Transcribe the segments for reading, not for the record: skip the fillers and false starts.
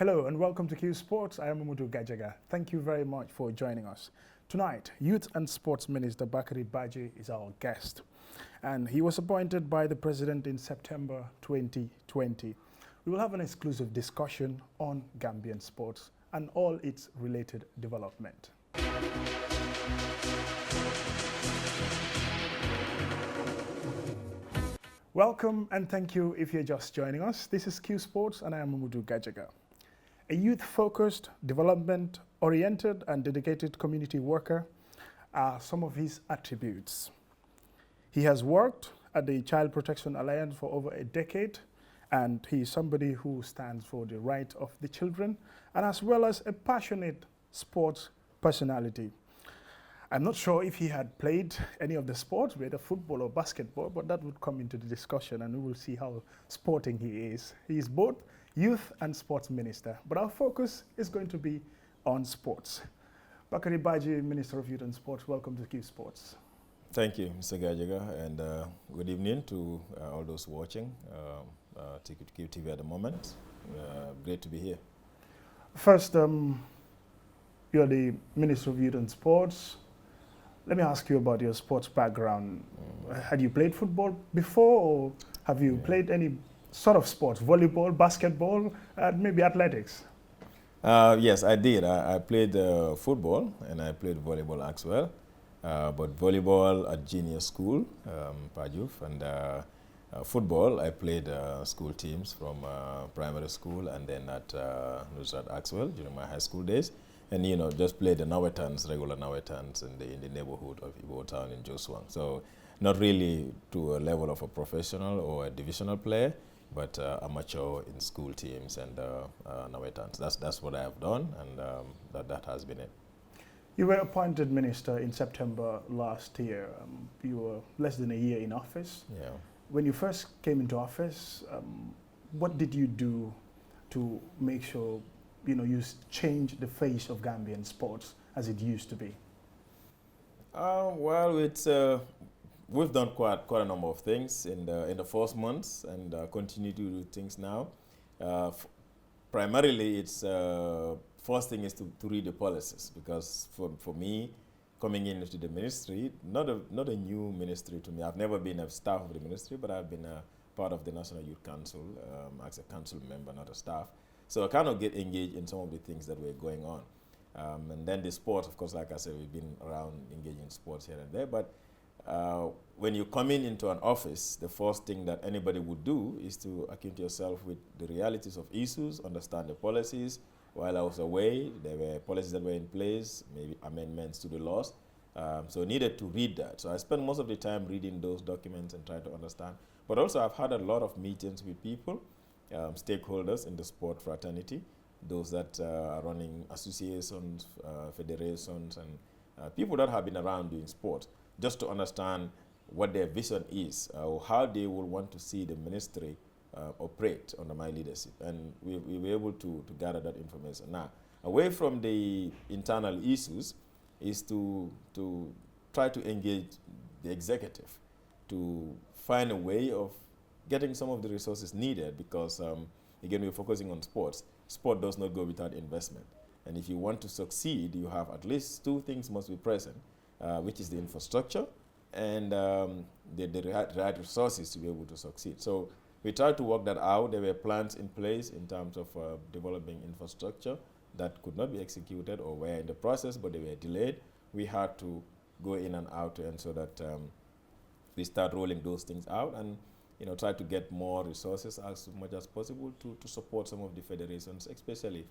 Hello and welcome to Qsports. I am Badjie. Thank you very much for joining us. Tonight, Youth and Sports Minister Bakary Badjie is our guest, and he was appointed by the President in September 2020. We will have an exclusive discussion on Gambian sports and all its related development. Welcome and thank you if you're just joining us. This is Qsports and I am Badjie. A youth-focused, development-oriented and dedicated community worker are some of his attributes. He has worked at the Child Protection Alliance for over a decade, and he is somebody who stands for the right of the children, and as well as a passionate sports personality. I'm not sure if he had played any of the sports, whether football or basketball, but that would come into the discussion and we will see how sporting he is. He is both Youth and Sports Minister, but our focus is going to be on sports. Bakary Badjie, Minister of Youth and Sports, welcome to Qsports. Thank you, Mr. Badjie, and good evening to all those watching TV at the moment. Great to be here. First, you're the Minister of Youth and Sports. Let me ask you about your sports background. Had you played football before, or have you played any sort of sports, volleyball, basketball, maybe athletics? Yes, I did. I played football and I played volleyball as well. But volleyball at junior school, Badjie, and football, I played school teams from primary school and then at Nusrat Axwell during my high school days. And just played the Nawetans, regular Nawetans in the neighborhood of Ibo Town in Joswang. So not really to a level of a professional or a divisional player, but amateur in school teams and Nawetans. That's what I have done, and that has been it. You were appointed minister in September last year. You were less than a year in office. Yeah. When you first came into office, what did you do to make sure you change the face of Gambian sports as it used to be? Well, it's we've done quite a number of things in the first months, and continue to do things now. Primarily, it's first thing is to read the policies, because for me, coming into the ministry, not a new ministry to me. I've never been a staff of the ministry, but I've been a part of the National Youth Council as a council member, not a staff. So I kind of get engaged in some of the things that were going on. And then the sports, of course, like I said, we've been around engaging in sports here and there. But when you come into an office, the first thing that anybody would do is to acquaint yourself with the realities of issues, understand the policies. While I was away, there were policies that were in place, maybe amendments to the laws. So I needed to read that. So I spent most of the time reading those documents and trying to understand. But also I've had a lot of meetings with people, stakeholders in the sport fraternity, those that are running associations, federations, and people that have been around doing sport, just to understand what their vision is, or how they will want to see the ministry operate under my leadership. And we were able to gather that information. Now, away from the internal issues is to try to engage the executive to find a way of getting some of the resources needed, because again, we're focusing on sports. Sport does not go without investment. And if you want to succeed, you have at least two things must be present, which is the infrastructure and the right resources to be able to succeed. So we tried to work that out. There were plans in place in terms of developing infrastructure that could not be executed or were in the process, but they were delayed. We had to go in and out to ensure that we start rolling those things out and try to get more resources as much as possible to support some of the federations, especially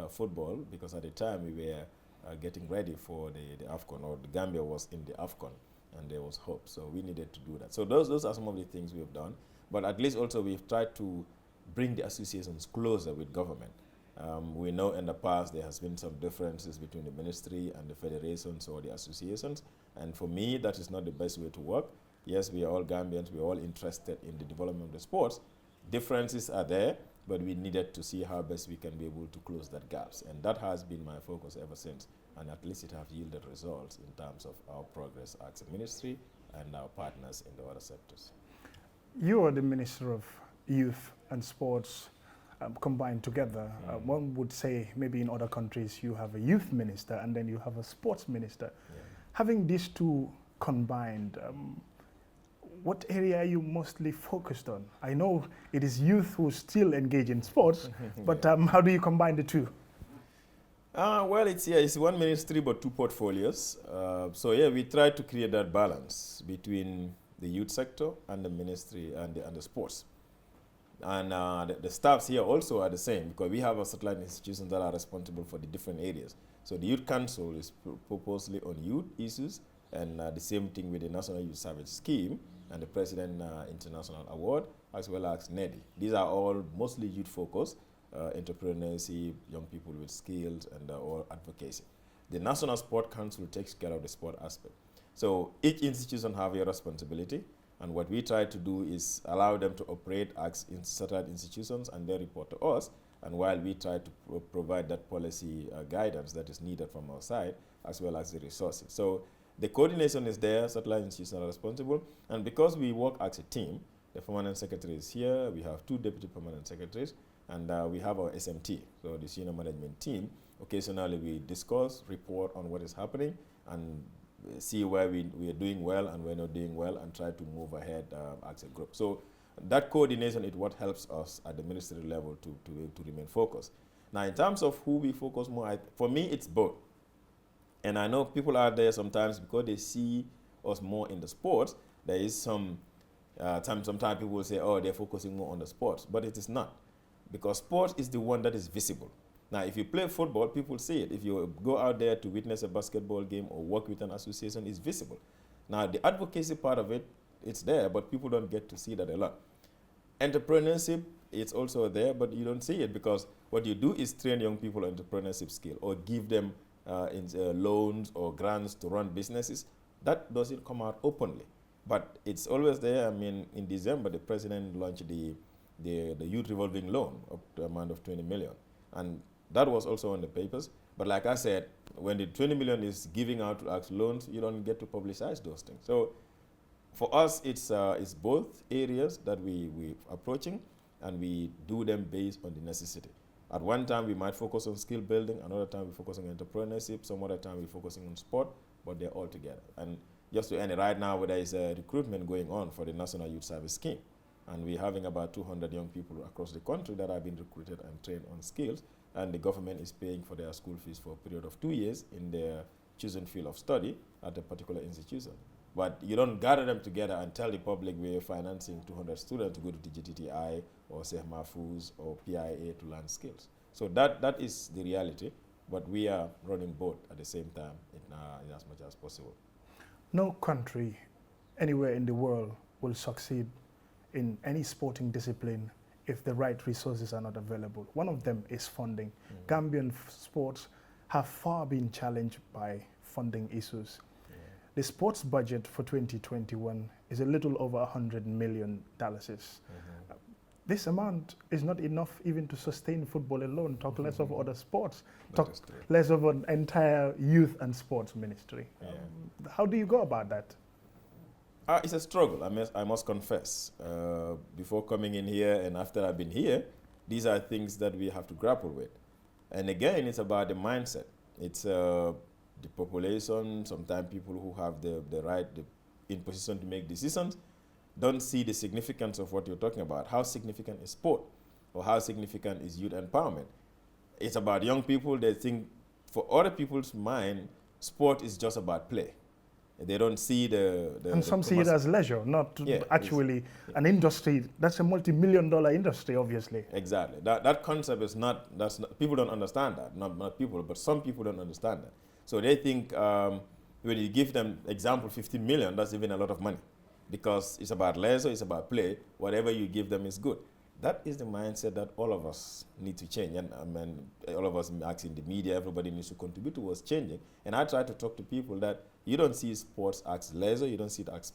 football, because at the time we were getting ready for the AFCON, or the Gambia was in the AFCON, and there was hope. So we needed to do that. So those are some of the things we have done. But at least also we've tried to bring the associations closer with government. We know in the past there has been some differences between the ministry and the federations or the associations. And for me, that is not the best way to work. Yes, we are all Gambians, we are all interested in the development of the sports. Differences are there, but we needed to see how best we can be able to close that gaps. And that has been my focus ever since. And at least it has yielded results in terms of our progress as a ministry and our partners in the other sectors. You are the Minister of Youth and Sports. combined together. One would say maybe in other countries you have a youth minister and then you have a sports minister. Having these two combined, what area are you mostly focused on? I know it is youth who still engage in sports, but how do you combine the two? Well, it's one ministry but two portfolios. So yeah, we try to create that balance between the youth sector and the ministry and the sports. And the staffs here also are the same, because we have a satellite institutions that are responsible for the different areas. So the Youth Council is purposely on youth issues, and the same thing with the National Youth Service Scheme and the President International Award, as well as NEDI. These are all mostly youth focused, entrepreneurship, young people with skills, and all advocacy. The National Sport Council takes care of the sport aspect. So each institution have a responsibility, and what we try to do is allow them to operate as satellite institutions, and they report to us, and while we try to provide that policy guidance that is needed from our side, as well as the resources. So the coordination is there, satellite institutions are responsible, and because we work as a team, the permanent secretary is here, we have 2 deputy permanent secretaries, and we have our SMT, so the senior management team. Occasionally we discuss, report on what is happening, and see where we are doing well and we're not doing well, and try to move ahead as a group. So that coordination is what helps us at the ministry level to remain focused. Now, in terms of who we focus more, for me, it's both. And I know people out there sometimes, because they see us more in the sports, there is sometimes people will say, oh, they're focusing more on the sports, but it is not. Because sports is the one that is visible. Now, if you play football, people see it. If you go out there to witness a basketball game or work with an association, it's visible. Now, the advocacy part of it, it's there, but people don't get to see that a lot. Entrepreneurship, it's also there, but you don't see it, because what you do is train young people on entrepreneurship skill, or give them loans or grants to run businesses. That doesn't come out openly, but it's always there. I mean, in December, the president launched the youth revolving loan up to the amount of 20 million. And that was also on the papers. But like I said, when the 20 million is giving out as loans, you don't get to publicize those things. So for us, it's both areas that we're approaching, and we do them based on the necessity. At one time, we might focus on skill building. Another time, we focus on entrepreneurship. Some other time, we're focusing on sport, but they're all together. And just to end it, right now, there is a recruitment going on for the National Youth Service Scheme. And we're having about 200 young people across the country that have been recruited and trained on skills. And the government is paying for their school fees for a period of 2 years in their chosen field of study at a particular institution. But you don't gather them together and tell the public we're financing 200 students to go to the GTTI or Sheikh Mahfouz or PIA to learn skills. So that is the reality, but we are running both at the same time in as much as possible. No country anywhere in the world will succeed in any sporting discipline if the right resources are not available. One of them is funding. Gambian sports have far been challenged by funding issues. The sports budget for 2021 is a little over $100 million. This amount is not enough even to sustain football alone, talk less of other sports, talk less of an entire youth and sports ministry. How do you go about that? It's a struggle, I must confess. Before coming in here and after I've been here, these are things that we have to grapple with. And again, it's about the mindset. It's the population, sometimes people who have the right, in position to make decisions, don't see the significance of what you're talking about. How significant is sport? Or how significant is youth empowerment? It's about young people. They think, for other people's mind, sport is just about play. They don't see and some see it as leisure, not actually an industry. That's a multi-million-dollar industry, obviously. Exactly. That concept is not, people don't understand that. Not people, but some people don't understand that. So they think when you give them example 15 million, that's even a lot of money, because it's about leisure, it's about play. Whatever you give them is good. That is the mindset that all of us need to change. And I mean, all of us in the media, everybody needs to contribute towards changing. And I try to talk to people that you don't see sports as leisure, you don't see it as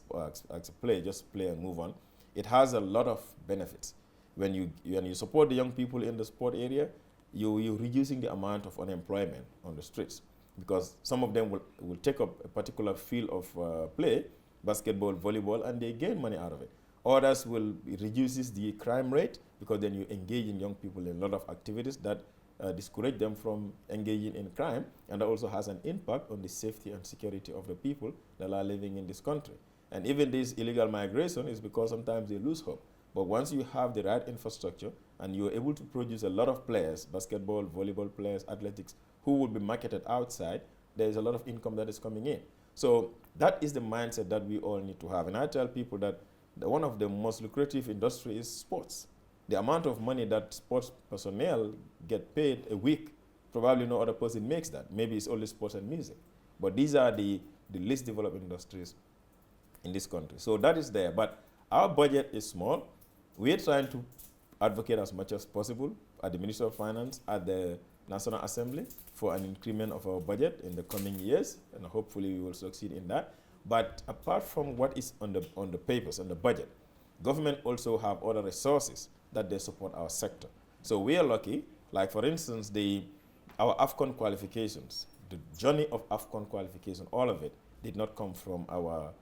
play, just play and move on. It has a lot of benefits. When you support the young people in the sport area, you're reducing the amount of unemployment on the streets, because some of them will take up a particular field of play, basketball, volleyball, and they gain money out of it. Others will reduces the crime rate because then you engage in young people in a lot of activities that discourage them from engaging in crime, and that also has an impact on the safety and security of the people that are living in this country. And even this illegal migration is because sometimes they lose hope. But once you have the right infrastructure and you're able to produce a lot of players, basketball, volleyball players, athletics, who will be marketed outside, there is a lot of income that is coming in. So that is the mindset that we all need to have. And I tell people that one of the most lucrative industries is sports. The amount of money that sports personnel get paid a week, probably no other person makes that. Maybe it's only sports and music. But these are the least developed industries in this country. So that is there. But our budget is small. We're trying to advocate as much as possible at the Ministry of Finance, at the National Assembly, for an increment of our budget in the coming years, and hopefully we will succeed in that. But apart from what is on the papers, on the budget, government also have other resources that they support our sector. So we are lucky, like for instance, our AFCON qualifications, the journey of AFCON qualification, all of it did not come from our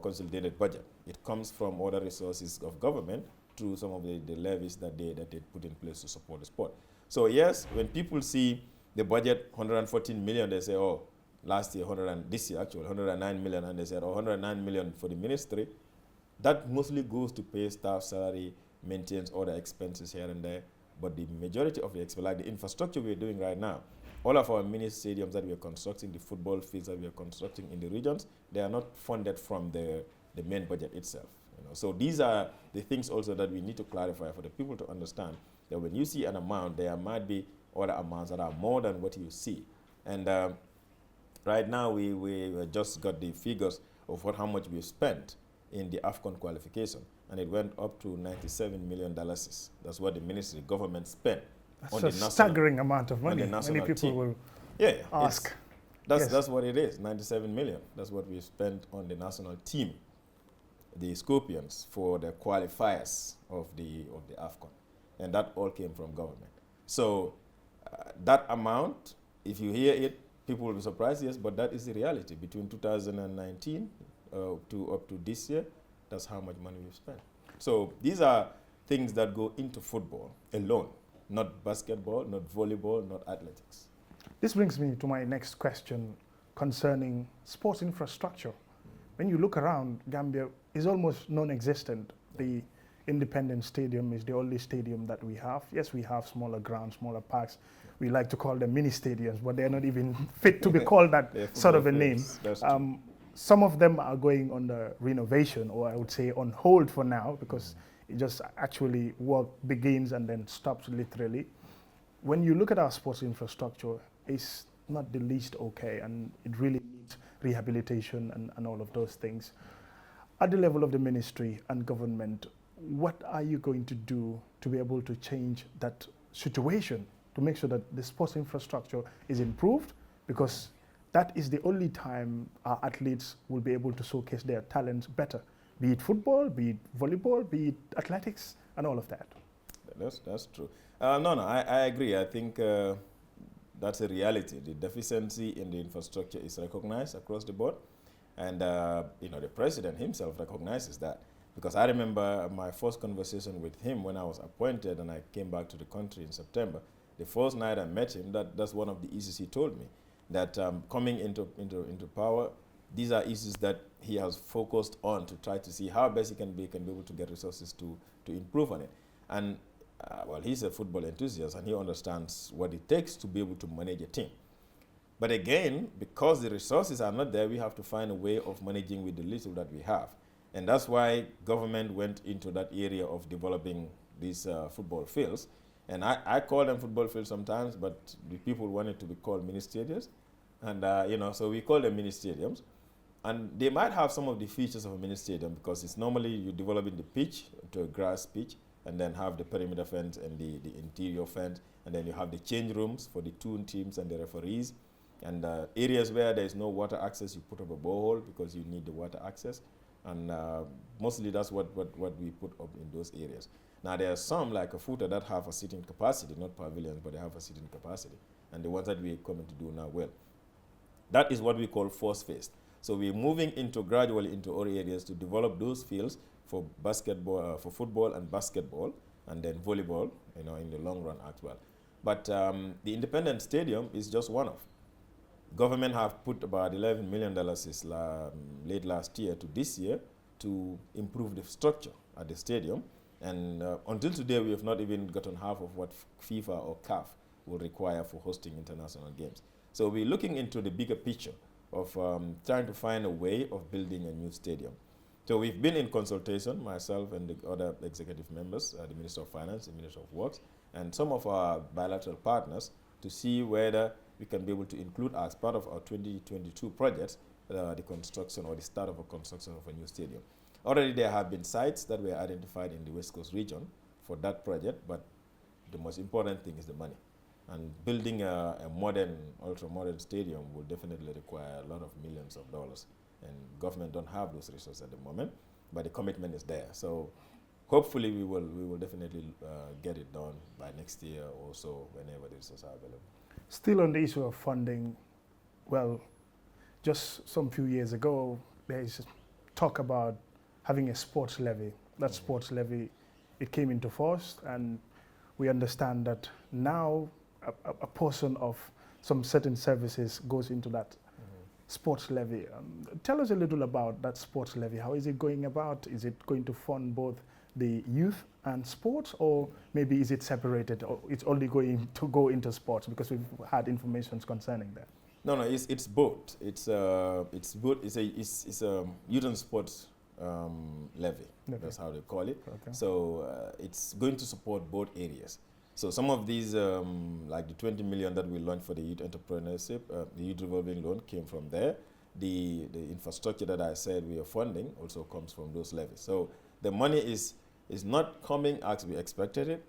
consolidated budget. It comes from other resources of government through some of the levies that they put in place to support the sport. So yes, when people see the budget, 114 million, they say, oh, last year, this year actually, 109 million, and they said, oh, 109 million for the ministry. That mostly goes to pay staff salary, maintains other expenses here and there, but the majority of the expenses, like the infrastructure we're doing right now, all of our mini stadiums that we are constructing, the football fields that we are constructing in the regions, they are not funded from the main budget itself. So these are the things also that we need to clarify for the people to understand that when you see an amount, there might be other amounts that are more than what you see. And right now we just got the figures of how much we've spent in the AFCON qualification, and it went up to $97 million. That's what the ministry government spent. That's a staggering amount of money. Many people will ask. That's what it is, 97 million. That's what we spent on the national team, the Scorpions, for the qualifiers of the AFCON. And that all came from government. So that amount, if you hear it, people will be surprised, yes, but that is the reality. Between 2019 to up to this year, that's how much money we've spent. So these are things that go into football alone, not basketball, not volleyball, not athletics. This brings me to my next question concerning sports infrastructure. When you look around, Gambia is almost non-existent. The Independence Stadium is the only stadium that we have. Yes, we have smaller grounds, smaller parks. We like to call them mini stadiums, but they're not even fit to be called that sort of a name. Some of them are going under renovation, or I would say on hold for now, because it just actually work begins and then stops literally. When you look at our sports infrastructure, it's not the least okay, and it really needs rehabilitation and all of those things. At the level of the ministry and government, what are you going to do to be able to change that situation, to make sure that the sports infrastructure is improved? Because that is the only time our athletes will be able to showcase their talents better, be it football, be it volleyball, be it athletics, and all of that. That's true. I agree. I think that's a reality. The deficiency in the infrastructure is recognized across the board. And the president himself recognizes that. Because I remember my first conversation with him when I was appointed and I came back to the country in September. The first night I met him, that's one of the issues he told me, that coming into power, these are issues that he has focused on to try to see how best he can be able to get resources to improve on it. And well, he's a football enthusiast and he understands what it takes to be able to manage a team. But again, because the resources are not there, we have to find a way of managing with the little that we have. And that's why government went into that area of developing these football fields. And I call them football fields sometimes, but the people wanted to be called mini stadiums. And, so we call them mini stadiums. And they might have some of the features of a mini stadium because it's normally you developing the pitch to a grass pitch and then have the perimeter fence and the interior fence. And then you have the change rooms for the two teams and the referees. And areas where there is no water access, you put up a borehole because you need the water access. And mostly that's what we put up in those areas. Now there are some like a footer that have a seating capacity, not pavilions, but they have a seating capacity. And the ones that we're coming to do now, well, that is what we call force phase. So we're moving gradually into other areas to develop those fields for basketball, for football and basketball, and then volleyball, in the long run as well. But the independent stadium is just one of. Government have put about $11 million late last year to this year to improve the structure at the stadium. And until today, we have not even gotten half of what FIFA or CAF will require for hosting international games. So we're looking into the bigger picture of trying to find a way of building a new stadium. So we've been in consultation, myself and the other executive members, the Minister of Finance, the Minister of Works, and some of our bilateral partners to see whether we can be able to include as part of our 2022 projects the construction or the start of a construction of a new stadium. Already there have been sites that were identified in the West Coast region for that project, but the most important thing is the money. And building a modern, ultra-modern stadium will definitely require a lot of millions of dollars. And government don't have those resources at the moment, but the commitment is there. So hopefully we will definitely get it done by next year or so, whenever the resources are available. Still on the issue of funding, well, just some few years ago, there is talk about having a sports levy. That sports levy, it came into force, and we understand that now a portion of some certain services goes into that sports levy. Tell us a little about that sports levy. How is it going about? Is it going to fund both the youth and sports, or maybe is it separated, or it's only going to go into sports, because we've had information concerning that? No, it's both. It's both. It's a youth and sports levy. That's how they call it. Okay. So it's going to support both areas. So some of these, like the 20 million that we launched for the youth entrepreneurship, the youth revolving loan came from there. The infrastructure that I said we are funding also comes from those levies. So the money is not coming as we expected it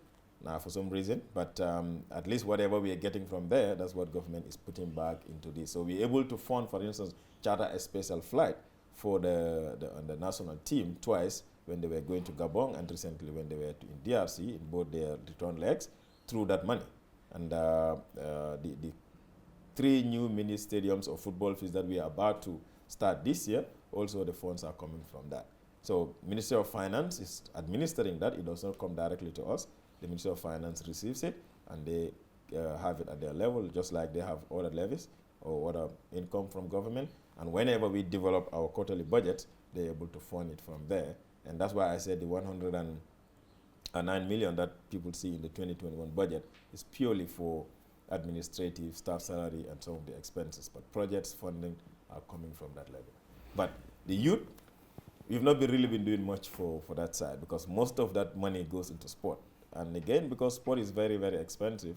now for some reason, but at least whatever we are getting from there, that's what government is putting back into this. So we're able to fund, for instance, charter a special flight for the national team twice, when they were going to Gabon and recently when they were in DRC, in both their return legs, through that money. And the 3 new mini stadiums or football fields that we are about to start this year, also the funds are coming from that. So Ministry of Finance is administering that. It does not come directly to us. The Ministry of Finance receives it, and they have it at their level, just like they have other levies or other income from government. And whenever we develop our quarterly budget, they're able to fund it from there. And that's why I said the 109 million that people see in the 2021 budget is purely for administrative, staff salary, and some of the expenses. But projects funding are coming from that level. But the youth, we've not really been doing much for that side, because most of that money goes into sport. And again, because sport is very, very expensive,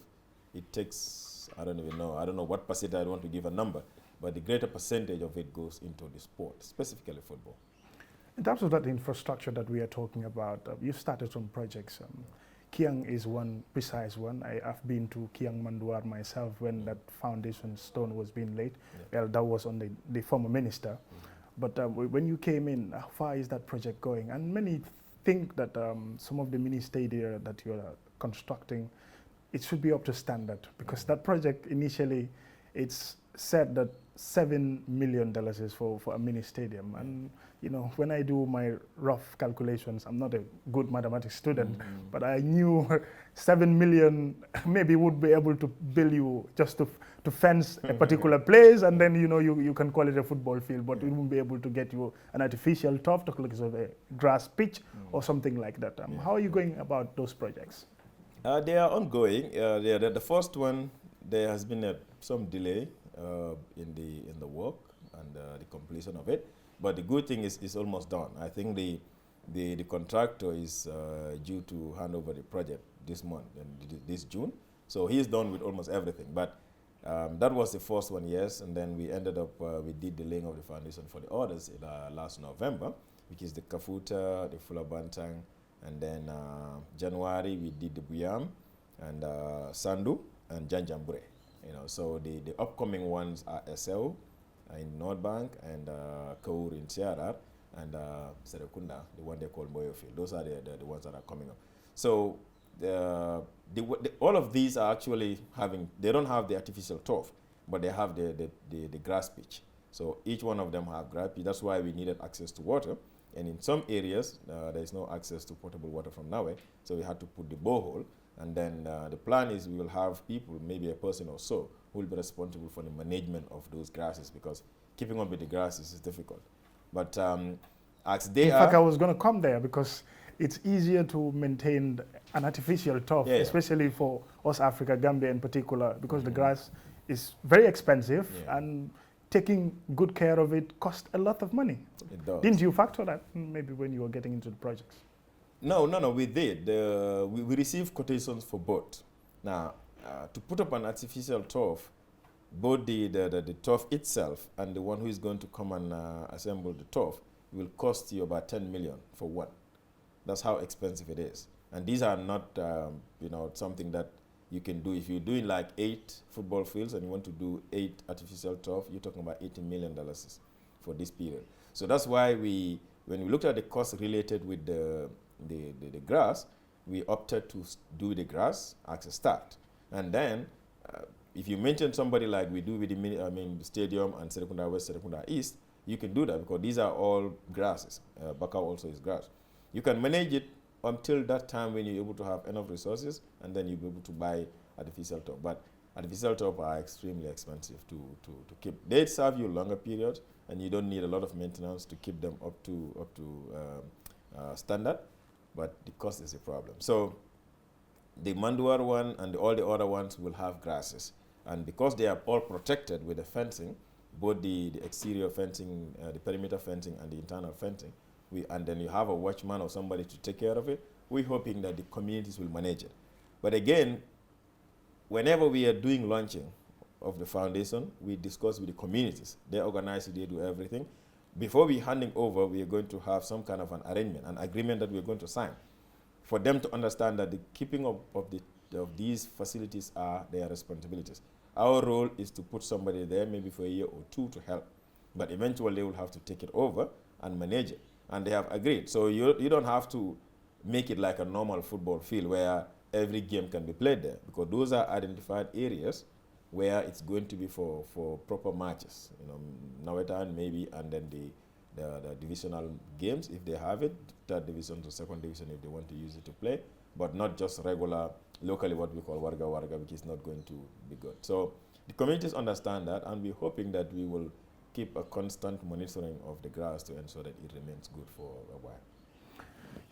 it takes, I don't know what percentage, I don't want to give a number, but the greater percentage of it goes into the sport, specifically football. In terms of that infrastructure that we are talking about, you've started some projects. Kiang is one precise one. I've been to Kiang Manduar myself when that foundation stone was being laid. Yeah. Well, that was on the former minister. But when you came in, how far is that project going? And many think that some of the mini stadia that you're constructing, it should be up to standard, because that project initially, it's said that $7 million is for a mini stadium. And when I do my rough calculations, I'm not a good mathematics student, but I knew 7 million maybe would be able to bill you just to fence a particular place, and then you can call it a football field, but it won't be able to get you an artificial turf, like a grass pitch or something like that. How are you going about those projects? They are ongoing. The first one, there has been some delay in the work and the completion of it, but the good thing is it's almost done. I think the contractor is due to hand over the project this month, this June, so he's done with almost everything. But that was the first one, yes, and then we ended up we did the laying of the foundation for the others last November, which is the Kafuta, the Fulabantang, and then January we did the Buyam and Sandu and Janjambure. So the upcoming ones are SL in North Bank and Kaur in Tiara and Serekunda, the one they call Moyofield. Those are the ones that are coming up. So all of these are actually they don't have the artificial turf, but they have the grass pitch. So each one of them have grass pitch. That's why we needed access to water. And in some areas, there is no access to potable water from nowhere, so we had to put the borehole. And then the plan is we will have people, maybe a person or so, who will be responsible for the management of those grasses, because keeping up with the grasses is difficult. But as they In are... fact, I was going to come there because it's easier to maintain an artificial turf, especially for us Africa, Gambia in particular, because the grass is very expensive and taking good care of it costs a lot of money. It does. Didn't you factor that maybe when you were getting into the projects? No, we did. We received quotations for both. Now, to put up an artificial turf, both the turf itself and the one who is going to come and assemble the turf will cost you about 10 million for one. That's how expensive it is. And these are not, something that you can do. If you're doing like 8 football fields and you want to do 8 artificial turf, you're talking about $80 million for this period. So that's why when we looked at the cost related with the grass, we opted to do the grass as a start. And then, if you mention somebody like we do with the stadium and Serekunda West, Serekunda East, you can do that because these are all grasses. Bakary also is grass. You can manage it until that time when you're able to have enough resources, and then you'll be able to buy artificial turf. But artificial turf are extremely expensive to keep. They serve you longer periods, and you don't need a lot of maintenance to keep them up to standard. But the cost is a problem. So the Manduar one and all the other ones will have grasses. And because they are all protected with the fencing, both the exterior fencing, the perimeter fencing, and the internal fencing, and then you have a watchman or somebody to take care of it, we're hoping that the communities will manage it. But again, whenever we are doing launching of the foundation, we discuss with the communities. They organize it, they do everything. Before we handing over, we are going to have some kind of an arrangement, an agreement that we're going to sign for them to understand that the keeping of these facilities are their responsibilities. Our role is to put somebody there maybe for a year or two to help, but eventually they will have to take it over and manage it, and they have agreed. So you don't have to make it like a normal football field where every game can be played there, because those are identified areas where it's going to be for proper matches, Nawetan maybe, and then the divisional games if they have it, third division to second division if they want to use it to play, but not just regular, locally what we call warga, which is not going to be good. So the communities understand that, and we're hoping that we will keep a constant monitoring of the grass to ensure that it remains good for a while.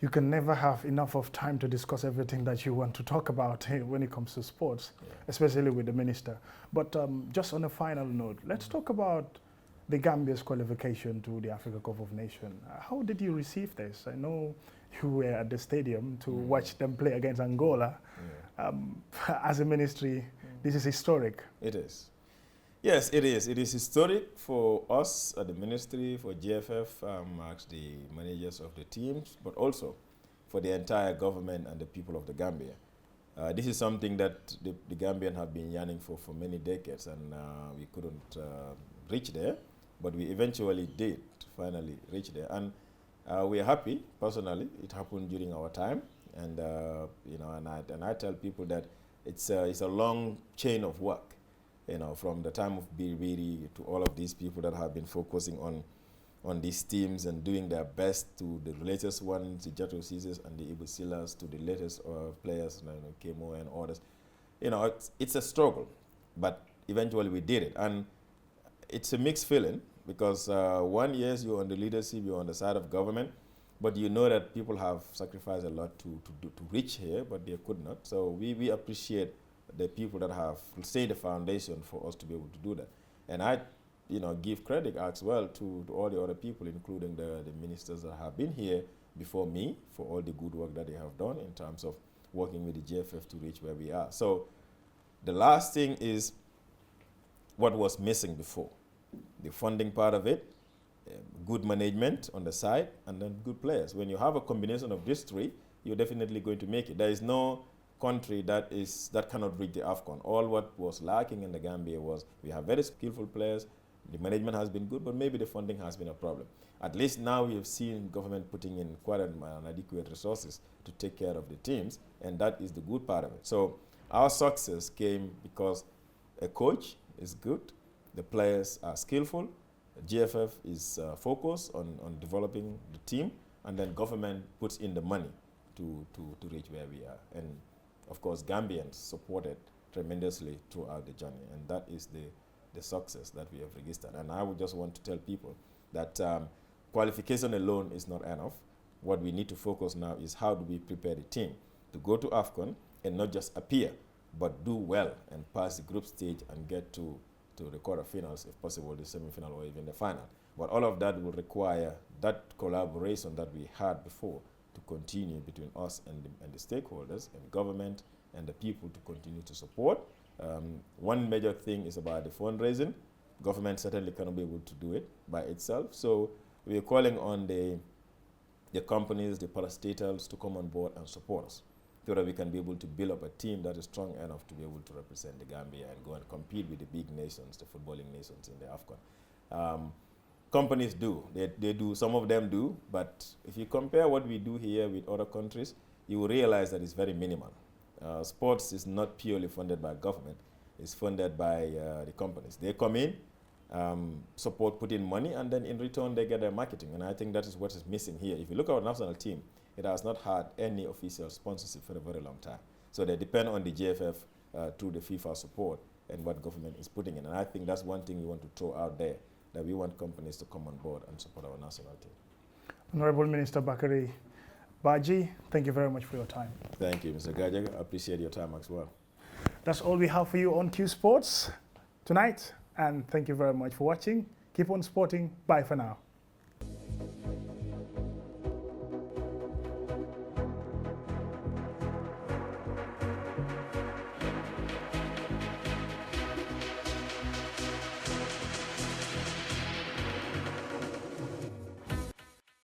You can never have enough of time to discuss everything that you want to talk about when it comes to sports, especially with the minister. But just on a final note, let's talk about the Gambia's qualification to the Africa Cup of Nations. How did you receive this? I know you were at the stadium to watch them play against Angola. As a ministry, this is historic. It is. Yes, it is. It is historic for us at the ministry, for GFF, as the managers of the teams, but also for the entire government and the people of the Gambia. This is something that the Gambians have been yearning for many decades, and we couldn't reach there, but we eventually did finally reach there. And we are happy, personally. It happened during our time, and and I tell people that it's a long chain of work. From the time of Biri to all of these people that have been focusing on these teams and doing their best, to the latest ones, the Jato Caesars and the Ibusilas, to the latest players, Kemo and others. It's a struggle, but eventually we did it. And it's a mixed feeling, because one, yes, you're on the leadership, you're on the side of government, but you know that people have sacrificed a lot to reach here, but they could not. So we appreciate the people that have laid the foundation for us to be able to do that. And I, give credit as well to all the other people, including the ministers that have been here before me, for all the good work that they have done in terms of working with the GFF to reach where we are. So the last thing is what was missing before. The funding part of it, good management on the side, and then good players. When you have a combination of these three, you're definitely going to make it. There is no country that cannot reach the AFCON. All what was lacking in the Gambia was we have very skillful players, the management has been good, but maybe the funding has been a problem. At least now we have seen government putting in quite an adequate resources to take care of the teams, and that is the good part of it. So our success came because a coach is good, the players are skillful, GFF is focused on developing the team, and then government puts in the money to reach where we are. And of course, Gambians supported tremendously throughout the journey, and that is the success that we have registered. And I would just want to tell people that qualification alone is not enough. What we need to focus now is how do we prepare the team to go to AFCON and not just appear, but do well and pass the group stage and get to the quarterfinals, if possible, the semi-final or even the final. But all of that will require that collaboration that we had before to continue between us and the stakeholders and government and the people to continue to support. One major thing is about the fundraising. Government certainly cannot be able to do it by itself. So we are calling on the companies, the parastatals to come on board and support us so that we can be able to build up a team that is strong enough to be able to represent the Gambia and go and compete with the big nations, the footballing nations in the AFCON. Companies do, they do, some of them do, but if you compare what we do here with other countries, you will realize that it's very minimal. Sports is not purely funded by government, it's funded by the companies. They come in, support, put in money, and then in return they get their marketing. And I think that is what is missing here. If you look at our national team, it has not had any official sponsorship for a very long time. So they depend on the GFF through the FIFA support and what government is putting in. And I think that's one thing we want to throw out there, that we want companies to come on board and support our national team. Honorable Minister Bakary Badjie, thank you very much for your time. Thank you, Mr. Gajag. I appreciate your time as well. That's all we have for you on Q Sports tonight. And thank you very much for watching. Keep on sporting. Bye for now.